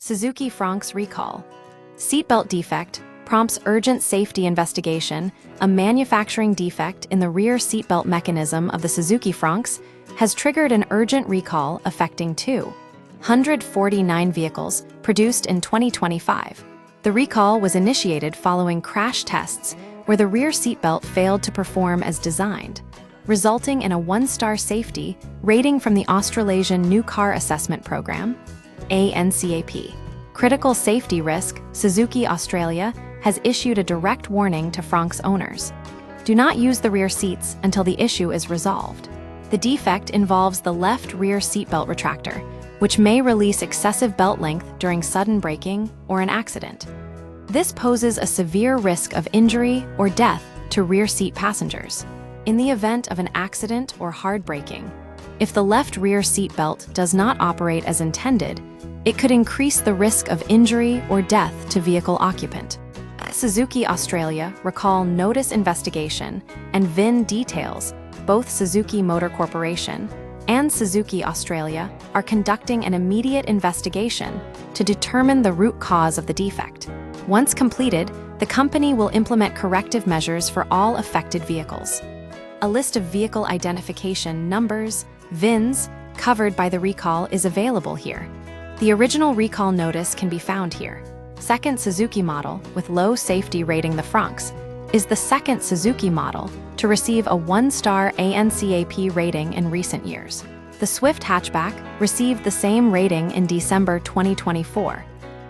Suzuki Fronx recall. Seatbelt defect prompts urgent safety investigation. A manufacturing defect in the rear seatbelt mechanism of the Suzuki Fronx has triggered an urgent recall affecting 249 vehicles produced in 2025. The recall was initiated following crash tests where the rear seatbelt failed to perform as designed, resulting in a 1-star safety rating from the Australasian New Car Assessment Program, ANCAP. Critical safety risk. Suzuki Australia has issued a direct warning to Fronx owners. Do not use the rear seats until the issue is resolved. The defect involves the left rear seatbelt retractor, which may release excessive belt length during sudden braking or an accident. This poses a severe risk of injury or death to rear seat passengers. In the event of an accident or hard braking, if the left rear seat belt does not operate as intended, it could increase the risk of injury or death to vehicle occupant. Suzuki Australia recall notice investigation and VIN details. Both Suzuki Motor Corporation and Suzuki Australia are conducting an immediate investigation to determine the root cause of the defect. Once completed, the company will implement corrective measures for all affected vehicles. A list of vehicle identification numbers, VINs, covered by the recall is available here. The original recall notice can be found here. Second Suzuki model with low safety rating. The Fronx is the second Suzuki model to receive a 1-star ANCAP rating in recent years. The Swift hatchback received the same rating in December 2024,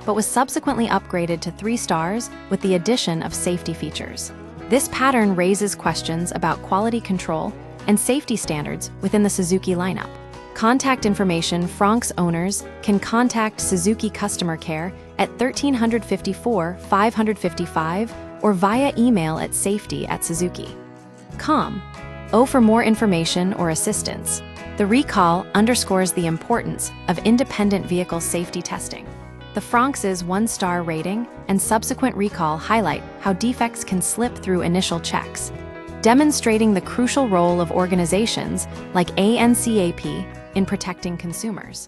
but was subsequently upgraded to 3 stars with the addition of safety features. This pattern raises questions about quality control and safety standards within the Suzuki lineup. Contact information. Fronx owners can contact Suzuki customer care at 1354 555 or via email at safety@suzuki.com. For more information or assistance. The recall underscores the importance of independent vehicle safety testing. The Fronx's 1-star rating and subsequent recall highlight how defects can slip through initial checks, demonstrating the crucial role of organizations like ANCAP in protecting consumers.